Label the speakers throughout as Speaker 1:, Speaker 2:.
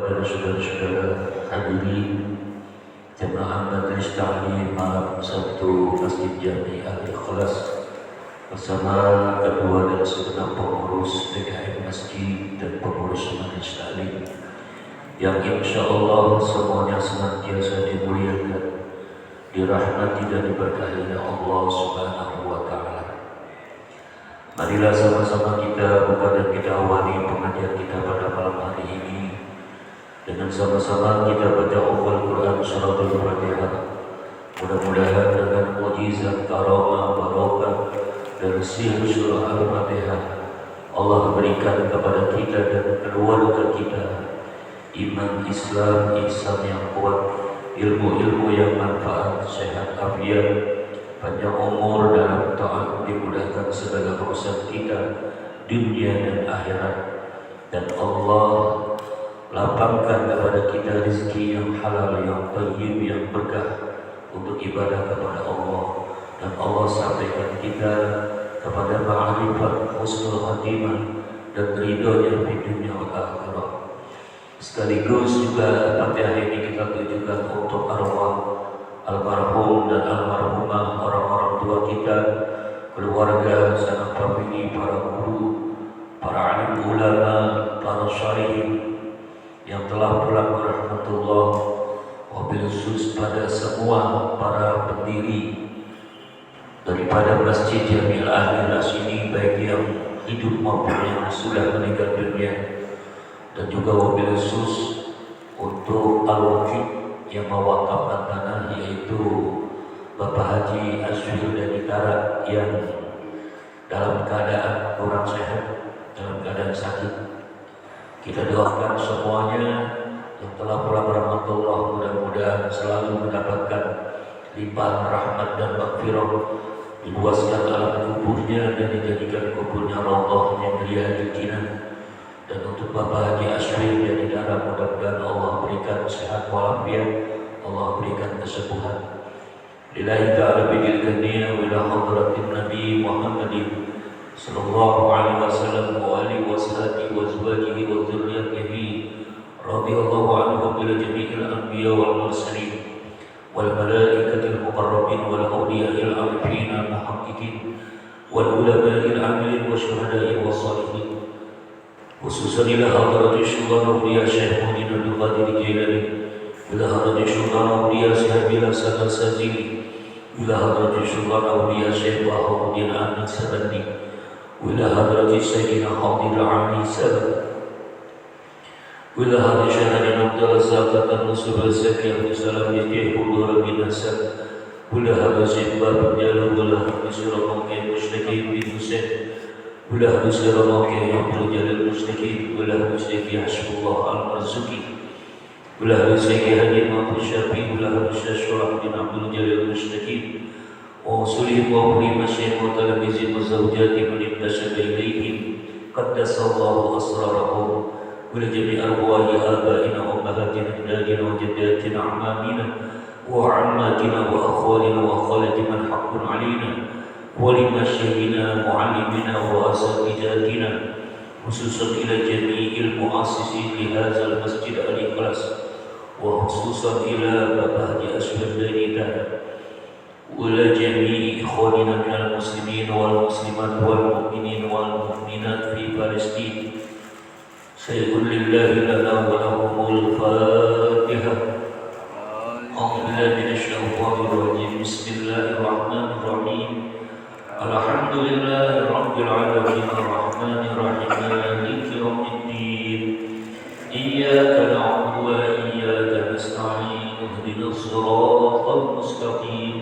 Speaker 1: dan saudara-saudara hadirin jemaah majelis taklim malam Sabtu Masjid Jami Al-Ikhlas bersama kedua dan segenap pengurus PKM Masjid dan pengurus majelis taklim yang insyaAllah semuanya senantiasa dimuliakan, dirahmati dan diberkahi oleh Allah Subhanahu wa Ta'ala. Marilah sama-sama kita buka dan kita awali pengajian kita pada malam hari ini dengan sama-sama kita baca Al-Quran Surah Al-Fatihah. Mudah-mudahan dengan mukjizat karamah barokah dari sihir Surah Al-Fatihah Allah berikan kepada kita dan keluarga kita iman Islam, ihsan yang kuat, ilmu-ilmu yang manfaat, sehat afiat, panjang umur dalam taat, dimudahkan segala urusan kita dunia dan akhirat, dan Allah lapangkan kepada kita rezeki yang halal, yang thayyib, yang berkah untuk ibadah kepada Allah, dan Allah sampaikan kita kepada ma'rifat, husnul khatimah dan ridhonya di dunia dan akhirat. Sekaligus juga pada hari ini kita tujukan untuk arwah almarhum dan almarhumah, orang-orang tua kita, keluarga, sanak famili, para guru, para alim ulama, para syarihin yang telah pulang rahmatullah, wabil khusus pada semua para pendiri daripada Masjid Jamil Al-Ikhlas ini, baik yang hidup maupun yang sudah meninggal dunia, dan juga wabil khusus untuk al-waqif yang mewakafkan tanah, yaitu Bapak Haji Aswil dari Tarak yang dalam keadaan kurang sehat, dalam keadaan sakit. Kita doakan semuanya yang telah pulang rahmatullah, mudah-mudahan selalu mendapatkan limpahan rahmat dan maghfirah, diluaskan alam kuburnya dan dijadikan kuburnya raudhah yang mulia al-jinah. Dan untuk Bapak Haji Aswil dari Tarak, mudah-mudahan Allah berikan sehat walafiat, Allah berikan kesembuhan. Lillahi ta'ala bidil ghaniya wa ila hadratin Nabi Muhammadin sallallahu alaihi wasallam wa alihi wa sahbihi wa azwajihi wa dzurriyyatihi radhiyallahu anhum ila jami'il anbiya wal mursalin wal malaikatil muqarrabin wal awliya'il arifin al muhaqqiqin wal ulama'il amilin wa syuhada'i wa salihin, khususan ila hadrati Sultan Awliya Syekh Muhyiddin Abdul Qadir Jailani, ila hadrati Sultan Awliya Syekh Bilal Sadar Sazili, ila hadrati Sultan Awliya Syekh Baharuddin Ahmad Sabandi, ila hadrati Sayyidina Khadir Ali Sabah, ila hadrati Syekh Abdul Razak An-Nusur Al-Zaki Abdul Salam Yajih Hudur bin Nasab, ila hadrati Bab Jalul, ila hadrati Surah Mungkin Mushtaki bin Hussein, وله بسر موقع يحضر جل المشتكين، وله بسيكي حسب الله المرزقين، وله بسيكي هدي الموت الشافي، وله بسيكي بن عبد الجل المشتكين، وصلهم وأولي مشيخ وتلاميذ وزوجات من انتسب إليهم قدس الله أسرارهم، ولجميع أرواح آبائنا وأمهاتنا أجدادنا وجداتنا أعمامنا وعماتنا وأخوالنا وخالتنا من حق علينا ولمشايخنا معلمنا وأساتذتنا، خصوصا إلى جميع المؤسسين لهذا المسجد الإخلاص، وخصوصا إلى Bapak Haji Aswil dari Tarak، وإلى جميع إخواننا من المسلمين والمسلمات والمؤمنين والمؤمنات في فلسطين. سيقول لله لنا ولهم الفاتحة. أعوذ بالله من الشيطان الرجيم. بسم الله الرحمن الرحيم. الحمد لله رب العالمين الرحمن الرحيم مالك يوم الدين إياك نعبد وإياك نستعين اهدنا الصراط المستقيم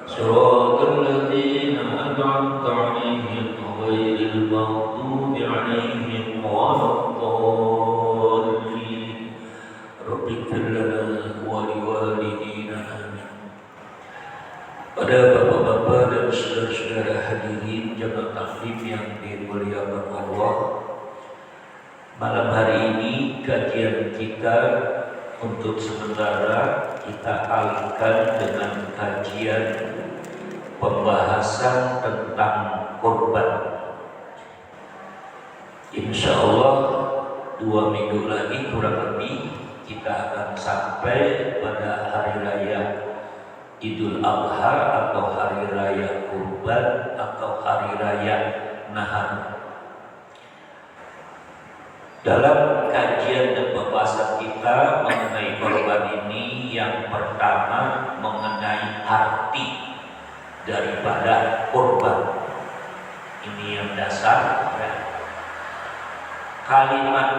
Speaker 1: صراط الذين أنعمت عليهم غير المغضوب عليهم ولا الضالين رب اغفر لنا ولوالدينا آمين. Pada bapak-bapak dan saudara-saudara hadirin jamaah taklim yang dimuliakan Allah, malam hari ini kajian kita untuk sementara kita alihkan dengan kajian pembahasan tentang korban. Insya Allah 2 minggu lagi kurang lebih kita akan sampai pada hari raya Idul Adha atau hari raya Kurban atau hari raya Nahar. Dalam kajian dan pembahasan kita mengenai korban ini, yang pertama mengenai arti daripada korban. Ini yang dasar ya. Kalimat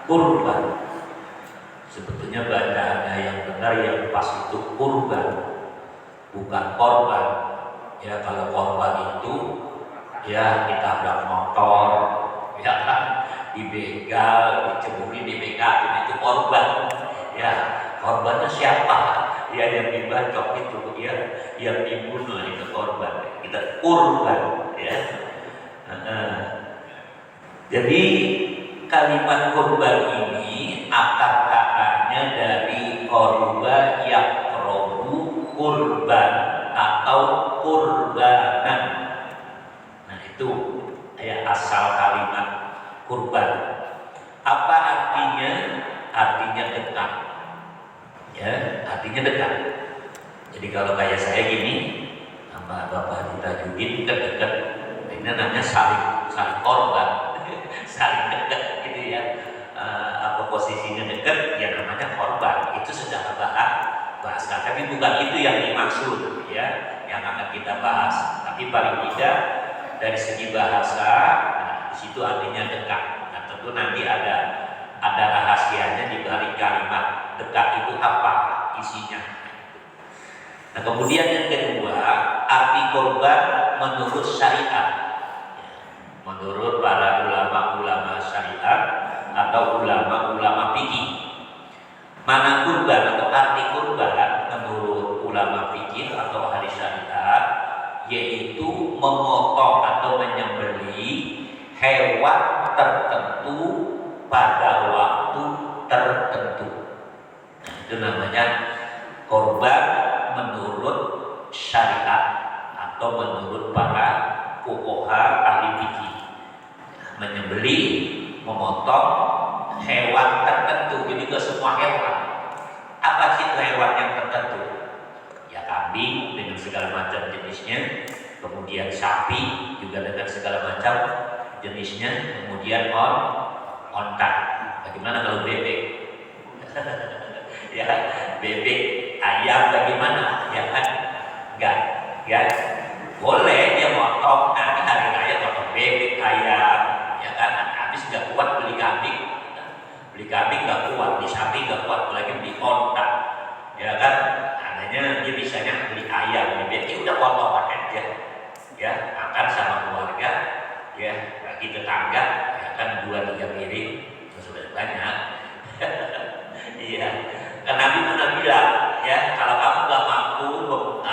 Speaker 1: kurban sebetulnya bacaannya yang benar yang pas itu kurban, bukan korban. Ya, kalau korban itu ya ditabrak motor, ya kan, dibegal, diceburi, dibegal, itu korban. Ya, korbannya siapa? Ya, yang dibacok itu, ya, yang dibunuh itu korban. Kita kurban, ya. Jadi kalimat kurban ini akar katanya dari korban yang robu kurban atau kurbanan. Nah, itu ya asal kalimat kurban. Apa artinya? Artinya dekat. Ya, artinya dekat. Jadi kalau kayak saya gini sama Bapak Haji Tajudin dekat-dekat, ini namanya saling korban, saling dekat gitu ya. Apa posisinya dekat? Ya namanya korban. Itu secara bahasa. Tapi bukan itu yang dimaksud ya, yang akan kita bahas. Tapi paling tidak dari segi bahasa, nah, di situ artinya dekat. Nah, tentu nanti ada rahasianya di balik kalimat dekat itu apa isinya. Nah, kemudian yang kedua, arti korban menurut syariat. Menurut para ulama-ulama syariat atau ulama-ulama fikih. Mana kurban atau arti kurban menurut ulama fikih atau ahli syariat, yaitu memotong atau menyembelih hewan tertentu pada waktu tertentu. Nah, itu namanya korban menurut syariat atau menurut para fuqaha ahli fikih. Menyembelih, memotong hewan tertentu. Jadi ke semua hewan. Apa sih hewan yang tertentu? Ya, kambing dengan segala macam jenisnya, kemudian sapi juga dengan segala macam jenisnya, kemudian onta. Bagaimana kalau bebek? Ya, bebek, ayam bagaimana? Ya kan? Enggak, ya. Boleh dia motong nanti hari raya motong bebek, ayam, ya kan? Habis nggak kuat beli kambing nggak kuat, beli sapi nggak kuat, apalagi beli onta, ya kan? Adanya dia bisanya beli ayam, beli bebek, udah potongan aja, ya, makan sama keluarga, ya, bagi tetangga, ya kan 2-3 piring, sudah banyak. Iya, kan Nabi pernah bilang, ya, kalau kamu nggak mampu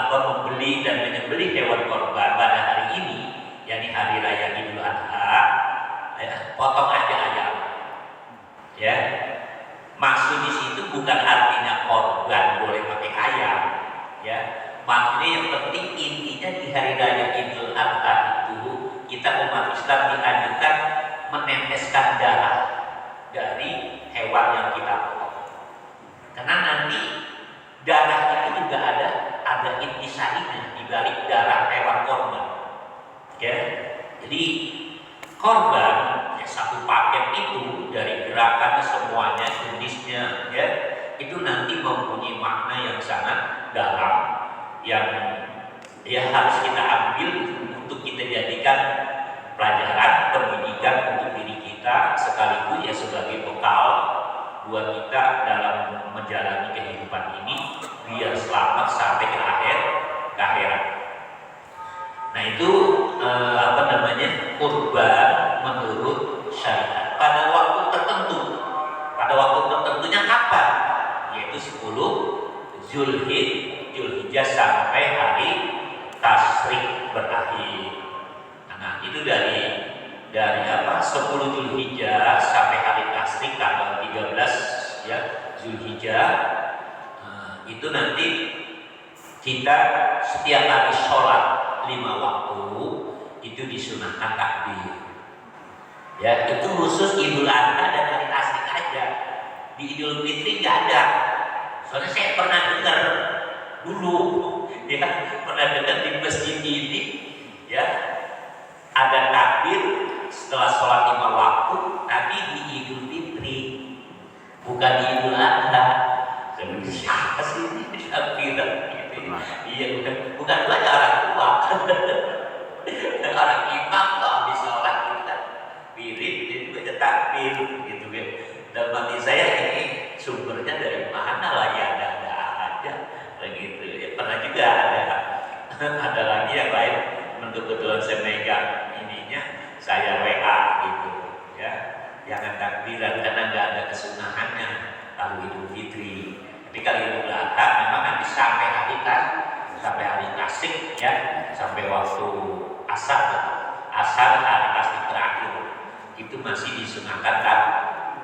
Speaker 1: membeli dan menyembelih hewan korban pada hari ini, yakni hari raya Idul Adha, ya, potong aja ayam. Ya, maksud di situ bukan artinya korban boleh pakai ayam, ya. Maksudnya yang penting intinya di hari raya Idul Adha itu kita umat Islam dianjurkan meneteskan darah dari hewan yang kita potong. Karena nanti darah itu juga ada intisarinya di balik darah hewan korban. Ya, jadi korban ya, satu paket itu dari gerakan semuanya, jenisnya, ya, itu nanti mempunyai makna yang sangat dalam yang ya harus kita ambil untuk kita jadikan pelajaran pendidikan untuk diri kita, sekaligus ya sebagai bekal buat kita dalam menjalani kehidupan ini biar selamat sampai ke akhirat. Nah, itu kurban menurut syariat pada waktu tertentu. Pada waktu tertentunya kapan? Yaitu 10 Zulhijjah sampai hari Tasyrik berakhir. Nah, itu dari 10 Zulhijjah sampai hari Tasyrik tanggal 13 ya Zulhijjah. Itu nanti kita setiap kali sholat 5 waktu itu disunahkan takbir. Ya, itu khusus Idul Adha dan hari Tasyrik aja. Di Idul Fitri nggak ada. Soalnya saya pernah dengar dulu, ya pernah dengar di masjid ini, ya ada takbir setelah sholat 5 waktu, tapi di Idul Fitri, bukan di Idul Adha. Jadi siapa sih ini takbiran? Gitu. Iya bukan ada orang tua, orang imam kalau habis sholat kita wirid itu baca takbir, gitu kan. Dan bagi saya ini sumbernya dari mana lagi ada aja, begitu. Ya, pernah juga ada lagi yang lain, kebetulan saya megang ininya, saya WA gitu, ya, jangan takbiran karena nggak ada kesunahannya kalau Idul Fitri. Tapi kalau Idul Adha memang nanti sampai hari tasik, ya, sampai waktu asar hari tasik terakhir itu masih disunahkan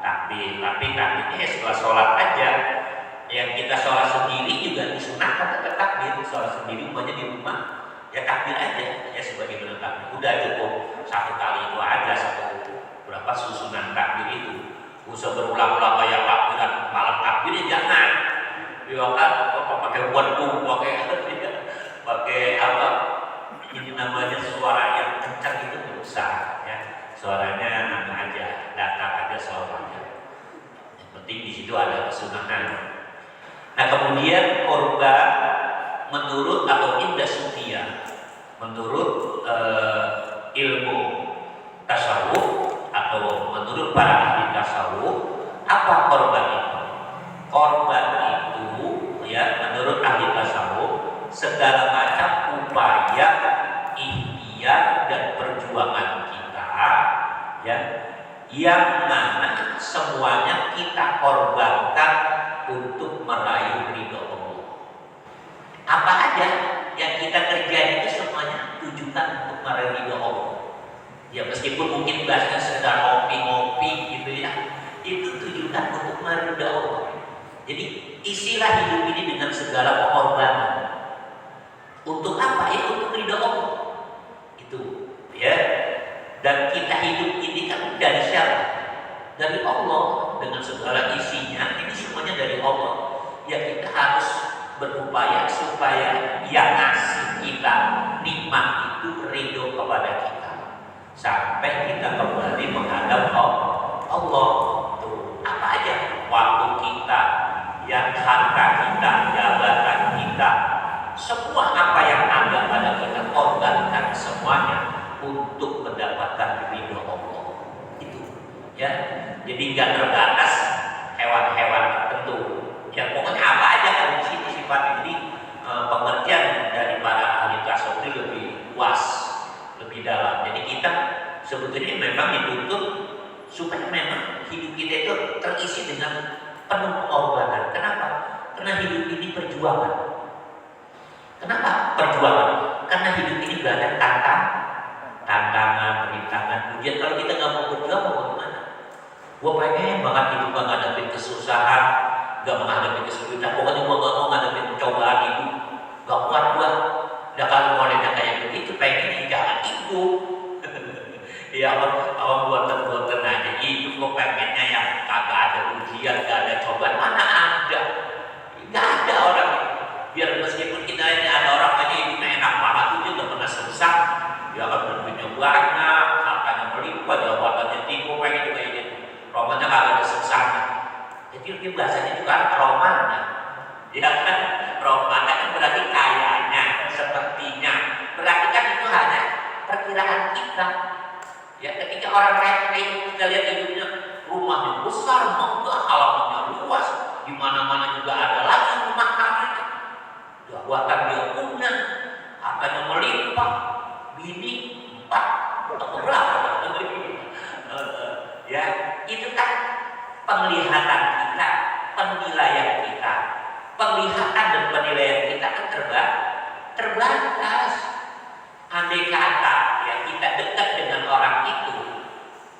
Speaker 1: takbir. Tapi takbirnya setelah sholat aja. Yang kita sholat sendiri juga disunahkan tetap takbir. Sholat sendiri umpamanya di rumah, ya takbir aja, ya sebagai bentuk takbir. Udah cukup satu kali itu aja, berapa susunan takbir itu. Usah berulang-ulang kayak takbiran malam takbir, ya jangan. Diwakil pakai waduh, pakai apa? Ini namanya suara yang kencang itu nggak usah, ya. Suaranya nana aja, datar aja suaranya. Yang penting di situ ada kesunahan. Nah kemudian korban menurut atau indah sutia, menurut ilmu tasawuf atau menurut para ahli tasawuf, apa korban itu? Korban itu, ya, menurut ahli tasawuf segala macam upaya, ikhtiar dan perjuangan kita, ya, yang mana semuanya kita korbankan untuk meraih ridho Allah. Apa aja yang kita kerjain itu semuanya tujukan untuk meraih ridho Allah. Ya meskipun mungkin bahasanya sedang ngopi-ngopi gitu, ya, itu tujukan untuk meraih ridho Allah. Jadi isilah hidup ini dengan segala pengorbanan. Untuk apa? Ya untuk ridho Allah. Itu, ya. Dan kita hidup ini kan dari siapa? Dari Allah, dengan segala isinya. Ini semuanya dari Allah. Ya kita harus berupaya supaya yang ngasih kita nikmat itu ridho kepada kita, sampai kita kembali menghadap Allah. Tuh, apa aja? Waktu kita, yang harta kita, jabatan kita, semua apa yang ada pada kita korbankan semuanya untuk mendapatkan ridho Allah. Itu, ya. Jadi nggak terbatas hewan-hewan tertentu. Ya pokoknya apa aja kan di sini sifat ini, pengertian dari para ahli tasawuf lebih luas, lebih dalam. Jadi kita sebetulnya memang dituntut supaya memang hidup kita itu terisi dengan penuh pengorbanan. Kenapa? Karena hidup ini perjuangan. Kenapa perjuangan? Karena hidup ini banyak tantangan, rintangan, ujian. Kalau kita nggak mau berjuang, mau bagaimana? Gue pengen banget hidup gak ngadepin kesusahan, gak menghadapi kesulitan. Pokoknya gue gak mau ngadepin cobaan hidup, gak kuat gue. Udah kalau modelnya kayak begitu, pengen jangan hidup. Ya awal buatan aja hidup. Gue pengennya yang kagak ada ujian, gak ada cobaan. Mana ada? Gak ada orang. Biar meskipun kita ini ada orang aja hidupnya enak banget, dia udah pernah susah. Dia akan berduitnya banyak, hartanya melimpah, jabatannya tinggi, pengen juga ini. Romannya kagak ada susahnya. Jadi bahasanya juga romana. Ya kan? Romana kan berarti kayanya, sepertinya. Berarti kan itu hanya perkiraan kita. Ya ketika orang lain kita lihat hidupnya, rumahnya besar, megah, halamannya luas, di mana-mana juga ada lagi rumah kami. Jabatan dia punya, hartanya melimpah, bini 4 atau berapa? Ya, itu kan penglihatan kita, penilaian kita, penglihatan dan penilaian kita kan terbatas. Andai kata ya kita dekat dengan orang itu,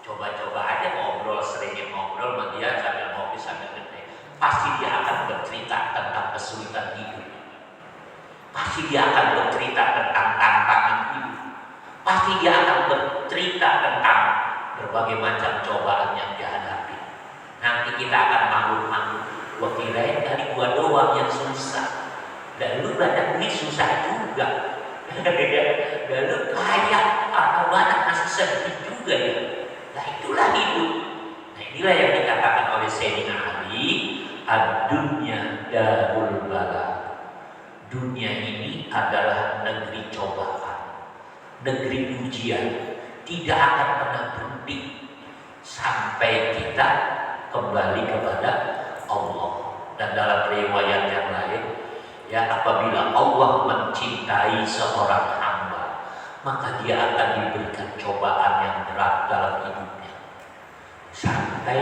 Speaker 1: coba-coba aja ngobrol, seringnya ngobrol sama dia sambil ngopi sambil gede, pasti dia akan bercerita tentang kesulitan hidup, pasti dia akan bercerita tentang tantangan hidup, pasti dia akan bercerita tentang berbagai macam cobaan yang dihadapi. Nanti kita akan kirain kali gua doang yang susah. Dan lu banyak duit susah juga. Dan lu kaya apa banyak masih sedih juga ya. Nah itulah hidup. Nah inilah yang dikatakan oleh Sayyidina Ali, ad-dunya darul bala. Dunia ini adalah negeri cobaan, negeri ujian, tidak akan pernah berhenti sampai kita kembali kepada Allah. Dan dalam riwayat yang lain, ya apabila Allah mencintai seorang hamba, maka dia akan diberikan cobaan yang berat dalam hidupnya sampai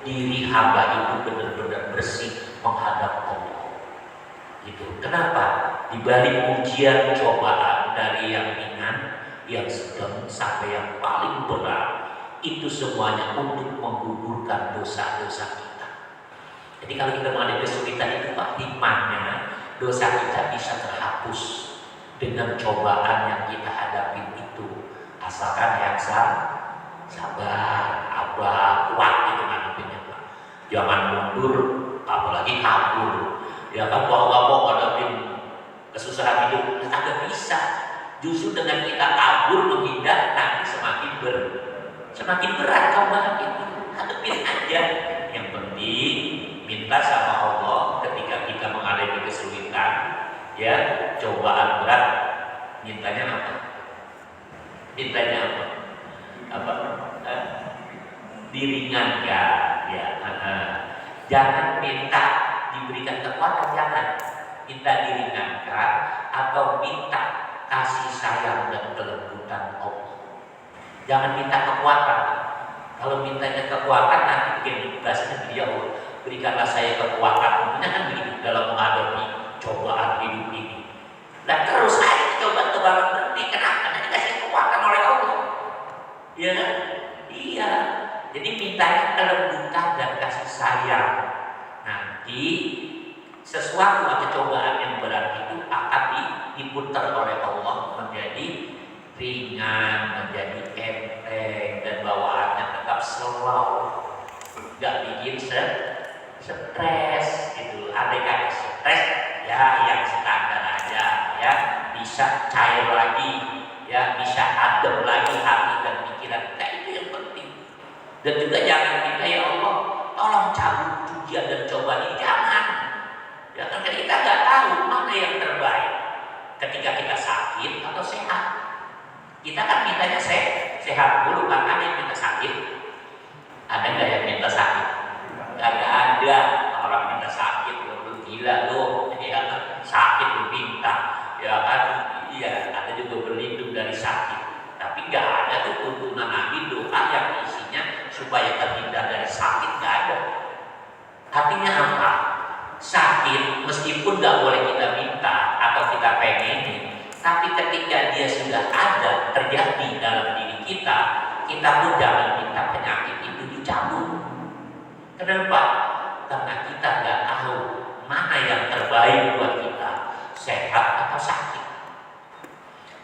Speaker 1: diri hamba itu benar-benar bersih menghadap Allah. Itu kenapa di balik ujian cobaan dari yang ringan, yang sedang sampai yang paling berat, itu semuanya untuk menggugurkan dosa-dosa kita. Jadi kalau kita menghadapi kesulitan itu Pak, hikmahnya dosa kita bisa terhapus dengan cobaan yang kita hadapi itu, asalkan yang sabar, abah, kuat itu ngadepinnya Pak. Jangan mundur, apalagi kabur. Ya kan mau ngadepin kesusahan hidup, kita nggak bisa. Justru dengan kita kabur menghindar, nanti semakin berat cobaan itu. Hadepin aja. Yang penting minta sama Allah ketika kita menghadapi kesulitan, ya cobaan berat, mintanya apa? Mintanya apa? Diringankan, ya. Jangan minta diberikan kekuatan, jangan minta diringankan atau minta kasih sayang dan kelembutan Allah. Jangan minta kekuatan. Kalau mintanya kekuatan nanti mungkin bahasanya dia berikanlah saya kekuatan. Mungkin kan begitu dalam menghadapi cobaan hidup ini. Dan terus aja coba tebaran berhenti. Kenapa? Nanti dikasih kekuatan oleh Allah. Iya kan? Iya. Jadi mintanya kelembutan dan kasih sayang. Nanti sesuatu atau cobaan yang berat itu akan diputar oleh Allah menjadi ringan, menjadi enteng, dan bawaannya tetap slow, nggak bikin stres gitu. Andai kata stres, ya yang standar aja, ya bisa cair lagi, ya bisa adem lagi hati dan pikiran kita, itu yang penting. Dan juga jangan minta ya Allah, tolong cabut ujian dan cobaan ini, jangan. Ya kan kita nggak tahu mana yang terbaik ketika kita sakit atau sehat. Kita kan mintanya sehat dulu, kan ada yang minta sakit. Ada nggak yang minta sakit? Nggak ada. Orang minta sakit, lu gila lu, ya kan? Sakit lu minta, ya kan? Iya, ada juga berlindung dari sakit. Tapi nggak ada tuh tuntunan Nabi doa yang isinya supaya terhindar dari sakit, nggak ada. Artinya apa? Sakit meskipun nggak boleh kita minta atau kita pengenin, tapi ketika dia sudah ada terjadi dalam diri kita, kita pun jangan minta penyakit itu dicabut. Kenapa? Karena kita nggak tahu mana yang terbaik buat kita, sehat atau sakit.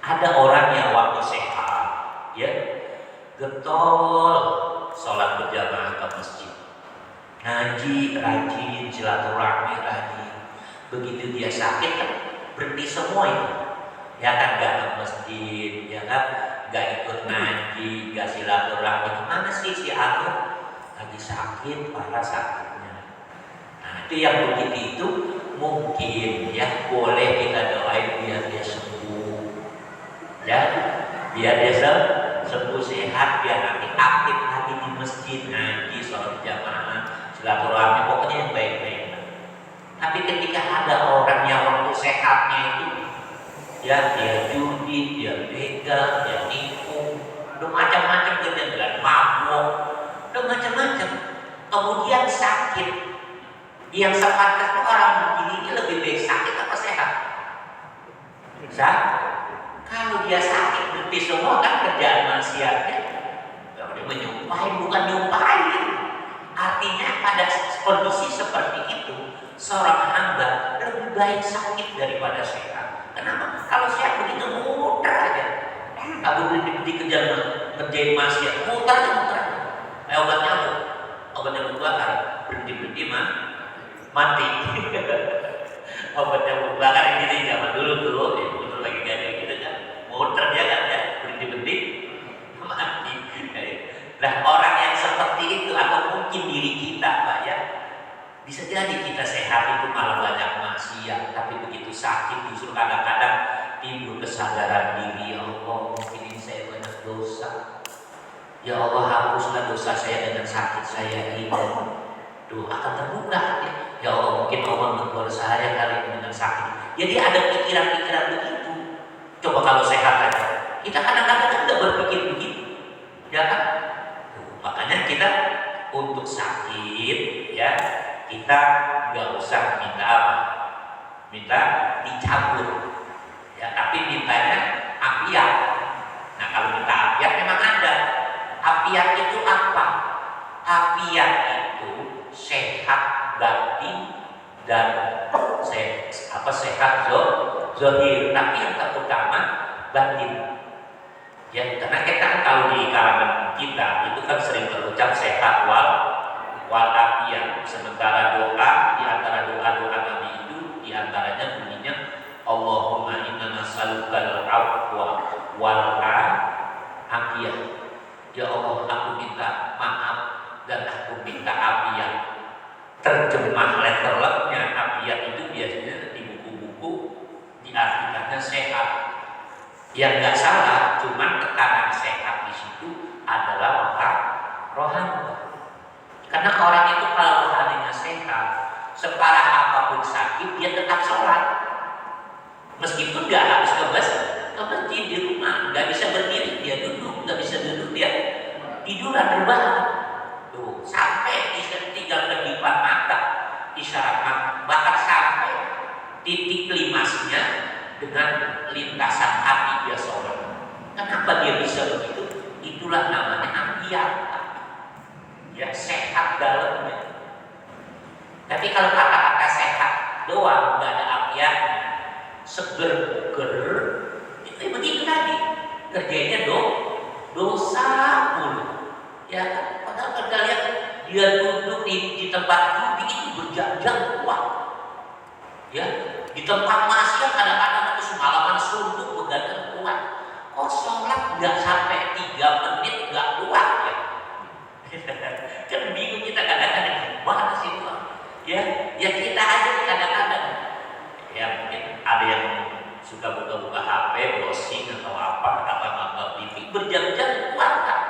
Speaker 1: Ada orang yang waktu sehat, ya getol sholat berjamaah ke masjid, ngaji rajin, silaturahmi rajin. Begitu dia sakit kan berhenti semua itu. Ya kan gak ke masjid, ya kan gak ikut ngaji, gak silaturahmi. Kemana sih si Anu? Lagi sakit, parah sakitnya. Nah itu yang begitu itu mungkin ya boleh kita doain biar dia sembuh, ya biar dia sembuh sehat, biar nanti aktif lagi di masjid, ngaji, sholat jamaah, silaturahmi, pokoknya yang baik-baik. Tapi ketika ada orang yang waktu sehatnya itu, ya dia judi, dia begal, dia nipu, udah macam-macam, dia mabuk, udah macam-macam. Kemudian sakit, yang sepantasnya orang begini ini lebih baik sakit apa sehat? Kalau dia sakit berarti semua kan kerjaan manusianya, dia menyumpahin, bukan nyumpahin. Artinya pada kondisi seperti itu, seorang hamba lebih baik sakit daripada sehat. Kenapa? Kalau sehat begitu muter aja. Kalau dikejar ngerjain maksiat, muter. Kayak obat nyamuk bakar, berhenti mah mati. Obat nyamuk bakar ini zaman dulu tuh, itu lagi gak gitu kan, muter dia kan ya, berhenti mati. Nah orang yang seperti itu atau mungkin diri kita Pak ya, bisa jadi kita sehat itu malah banyak maksiat, tapi begitu sakit justru kadang-kadang timbul kesadaran diri, ya Allah mungkin ini saya banyak dosa, ya Allah hapuslah dosa saya dengan sakit saya ini. Tuh akan terbuka ya. Ya Allah mungkin Allah menegur saya kali ini dengan sakit. Jadi ada pikiran-pikiran begitu. Coba kalau sehat aja, kita kadang-kadang kan tidak berpikir begitu, ya kan? Tuh, makanya kita untuk sakit ya kita nggak usah minta apa, minta dicabut, ya tapi mintanya afiat. Nah kalau minta afiat memang ada. Afiat itu apa? Afiat itu sehat batin dan sehat zahir, tapi yang terutama batin. Ya karena kita kalau di kalangan kita itu kan sering terucap sehat walafiat. Sementara doa di antara doa-doa Nabi itu di antaranya bunyinya Allahumma inna nas'alukal afwa wal afiyah. Ya Allah aku minta maaf dan aku minta afiyat. Terjemah letternya afiyat itu biasanya di buku-buku diartikannya sehat. Yang nggak salah, cuman tekanan sehat di situ adalah rohani. Karena orang itu kalau rohaninya sehat, separah apapun sakit dia tetap sholat. Meskipun nggak harus ke masjid di rumah, nggak bisa berdiri dia duduk, nggak bisa duduk dia tiduran rebahan. Tuh sampai tinggal kedipan mata, isyarat bahkan sampai titik klimasnya dengan lintasan hati dia sholat. Kenapa dia bisa begitu? Itulah namanya afiat. Ya sehat dalamnya. Tapi kalau kata-kata sehat doang nggak ada afiatnya, seger buger, itu begitu tadi kerjanya dosa mulu. Ya padahal kita lihat dia duduk di tempat duduk itu berjam-jam kuat. Ya di tempat maksiat kadang-kadang itu semalaman suntuk begadang kuat. Kok sholat nggak sampai 3 menit nggak kuat ya? Kan bingung kita kadang-kadang mana sih Pak? Ya kita aja kadang-kadang ya mungkin ada yang suka buka-buka HP, browsing atau apa nonton TV berjam-jam kuat kan?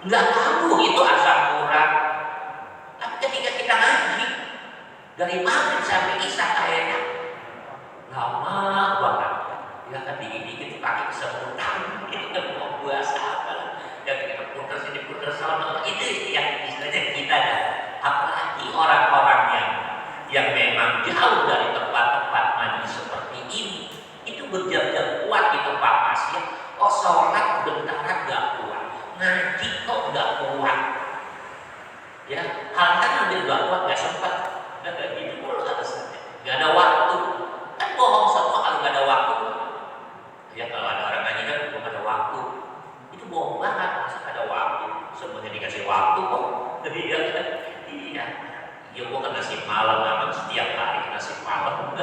Speaker 1: Nggak tahu itu asam urat. Tapi ketika kita ngaji dari maghrib sampai isya kayaknya lama banget. Ya kan dikit-dikit pakai kesemutan, itu kan mau puasa apa? Ya kita putar sini putar sana, itu yang istilahnya kita ada. Apalagi orang-orang yang memang jauh dari tempat-tempat majlis seperti ini, itu berjam-jam kuat di tempat maksiat. Oh sholat bentaran gak kuat, ngaji kok gak kuat. Ya hal-hal yang dia gak kuat gak sempat. Ini mulu alasannya, gak ada waktu. Kan bohong semua kalau gak ada waktu. Ya kalau ada orang ngaji kan gak ada waktu. Itu bohong banget, masa ada waktu. Semuanya dikasih waktu kok. Iya kan? Iya. Ya gua kan nasi malam aman setiap hari nasi malam.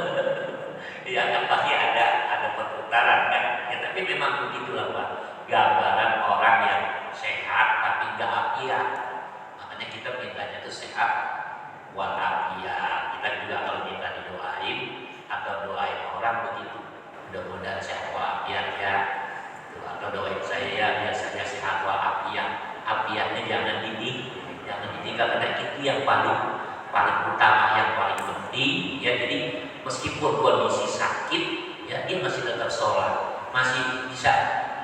Speaker 1: Ya kan pasti ada perputaran kan. Ya tapi memang begitulah Pak. Gambaran orang yang sehat tapi gak afiat. Makanya kita mintanya itu sehat walafiat. Kita juga kalau minta didoain atau doain orang begitu, mudah-mudahan sehat walafiat ya. Atau doain saya biar saya sehat walafiat. Afiatnya jangan ditinggal karena itu yang paling utama, yang paling penting ya. Jadi meskipun kondisi sakit ya dia masih tetap sholat, masih bisa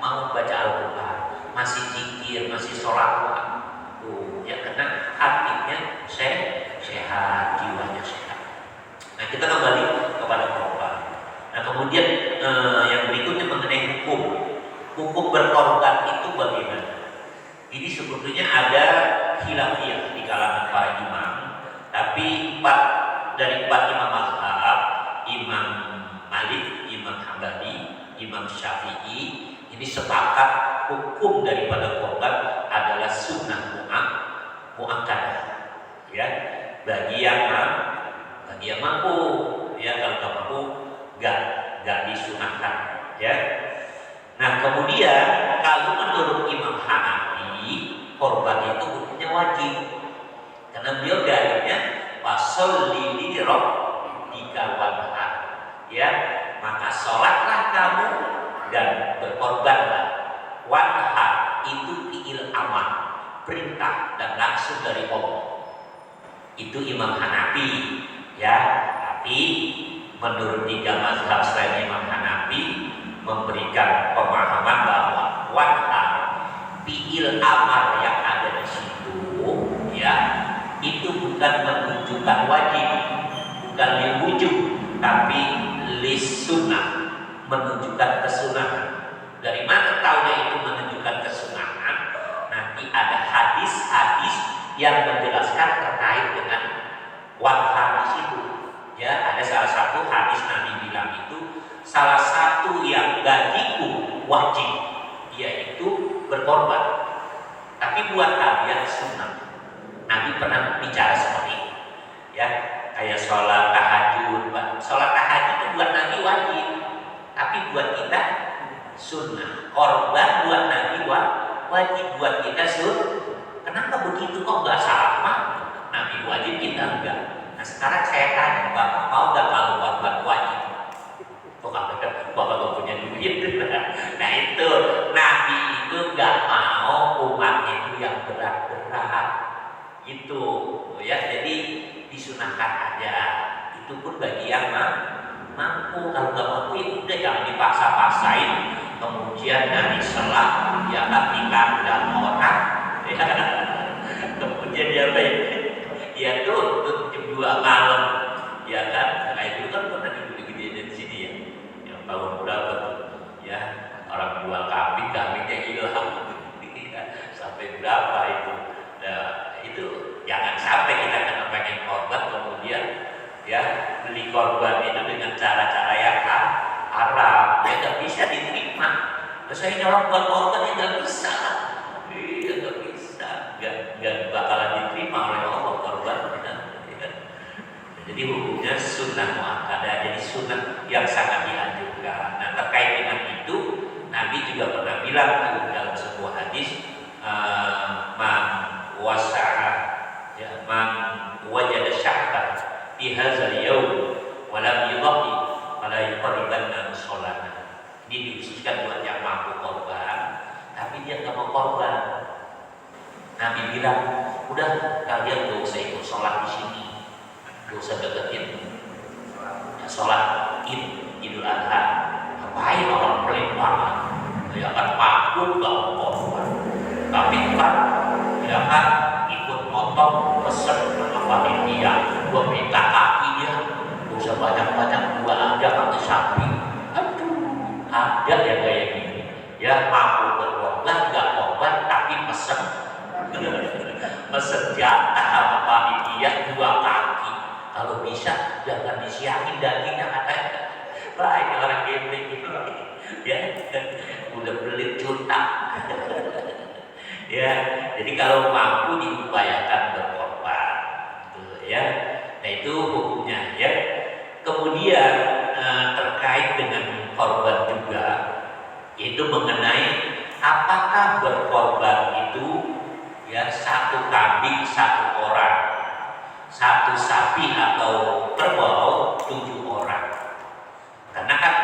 Speaker 1: mau baca Al-Quran, masih zikir, masih sholat. Tuh ya karena hatinya sehat, jiwanya sehat. Nah kita kembali kepada korban. Nah kemudian yang berikutnya mengenai hukum berkorban itu bagaimana? Ini sebetulnya ada khilafiyah di kalangan para imam, tapi dari empat imam mazhab, Imam Malik, Imam Hambali, Imam Syafi'i, ini sepakat hukum daripada korban adalah sunnah muakkadah. Ya, bagi yang bagi yang mampu. Ya, kalau nggak mampu nggak disunahkan. Ya. Nah, kemudian kalau menurut Imam Hanafi, korban itu hukumnya wajib. Karena beliau dalilnya washolli li rabbika wanhar. Ya, maka sholatlah kamu dan berkorbanlah. Wanhar itu fi'il amar, perintah dan langsung dari Allah. Itu Imam Hanafi. Ya, tapi menurut tiga mazhab selain Imam Hanafi memberikan pemahaman bahwa wanhar fi'il amar yang ada di situ, ya, itu bukan menunjukkan wajib, bukan liwujub, tapi lisunnah, menunjukkan kesunahan. Dari mana tahunya itu menunjukkan kesunahan? Nanti ada hadis-hadis yang menjelaskan terkait dengan wanhar di situ. Ya, ada salah satu hadis Nabi bilang itu salah satu yang bagiku wajib, yaitu berkorban. Tapi buat kalian sunnah. Nabi pernah bicara seperti itu, ya, kayak sholat tahajud. Sholat tahajud itu buat Nabi wajib, tapi buat kita sunnah. Korban buat Nabi wajib, buat kita sunnah. Kenapa begitu kok nggak sama? Nabi wajib, kita enggak. Nah, sekarang saya tanya, Bapak mau nggak kalau korban wajib? Kok Bapak nggak punya duit? Nah itu Nabi itu nggak mau umatnya itu yang berat-berat. Itu ya, jadi disunahkan aja. Itu pun bagi yang mampu. Kalau nggak mampu ya udah, jangan dipaksa-paksain. Kemudian dari selang ya kan dikandang orang, ya. Kemudian dia ya tuntut jam 2 malam, ya kan. Nah itu kan pernah gede-gede di sini ya. Yang tahun berapa tuh? Ya, orang jual kambingnya hilang. Sampai berapa itu? Nah, itu jangan sampai kita kena pengen korban kemudian ya beli korban itu dengan cara-cara yang haram, ya nggak bisa diterima. Saya nyolong buat korban ya nggak bisa, iya nggak bisa, nggak bakalan diterima oleh Allah korban. Ya. Jadi hukumnya sunnah muakkadah, jadi sunnah yang sangat dianjurkan. Nah, terkait dengan itu Nabi juga pernah bilang tuh dalam sebuah hadis, man wasa'a ya man wajada syahban fi hadzal yaum wa lam yudhi fala yuqribanna sholana. Ini dikhususkan buat yang mampu korban tapi dia nggak mau korban. Nabi bilang, udah kalian gak usah ikut sholat di sini, gak usah deketin ya, sholat Idul Adha. Ngapain orang pelit banget, ya kan mampu gak mau korban tapi kan ya kan ikut motong pesen sama panitia, gua minta kakinya gak usah banyak-banyak, gua aja pakai sapi. Aduh, ada ya kayak gini ya, mampu berkorban gak korban tapi pesen jatah sama panitia 2 kaki. Kalau bisa jangan disiangin dagingnya katanya. Wah, ini orang gembel gitu ya, udah belit juntak. Ya, jadi kalau mampu diupayakan berkorban, gitu ya. Nah itu hukumnya ya. Kemudian terkait dengan korban juga, yaitu mengenai apakah berkorban itu ya 1 kambing 1 orang, 1 sapi atau kerbau 7 orang. Karena kan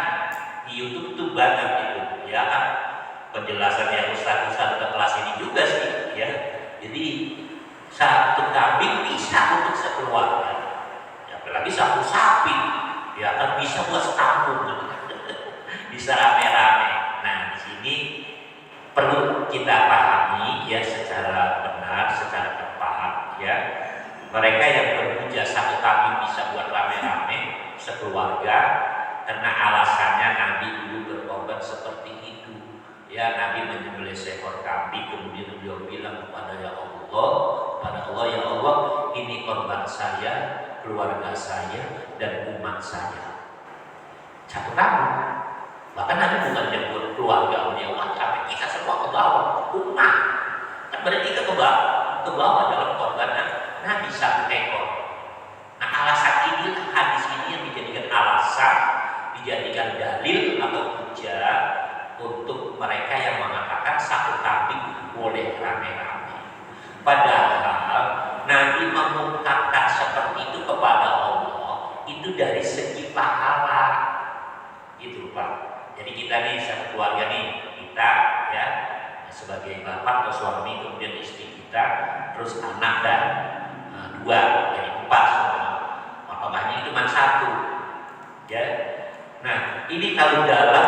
Speaker 1: di YouTube tuh banyak itu ya kan penjelasan yang ustaz-ustaz ke kelas ini juga sih ya. Jadi 1 kambing bisa untuk sekeluarga, ya, apalagi 1 sapi ya kan bisa buat setahun bisa rame-rame. Nah di sini perlu kita pahami ya secara benar, secara tepat ya. Mereka yang berhujah 1 kambing bisa buat rame-rame sekeluarga karena alasannya Nabi dulu berkorban seperti itu. Ya, Nabi menyembelih seekor kambing, kemudian beliau bilang kepada Allah, ya Allah, ini korban saya, keluarga saya, dan umat saya. 1 kambing. Bahkan Nabi bukan jemput keluarga umat, tapi kita semua ke bawah, umat. Kan berarti kita ke bawah dalam korban Nabi 1 ekor. Nah alasan inilah Padahal Nabi mengungkapkan seperti itu kepada Allah itu dari segi pahala, gitu Pak. Jadi kita nih satu keluarga nih, kita ya sebagai bapak atau suami, kemudian istri kita, terus anak dan dua, jadi 4 semua. Potongannya cuma 1, ya. Nah ini kalau dalam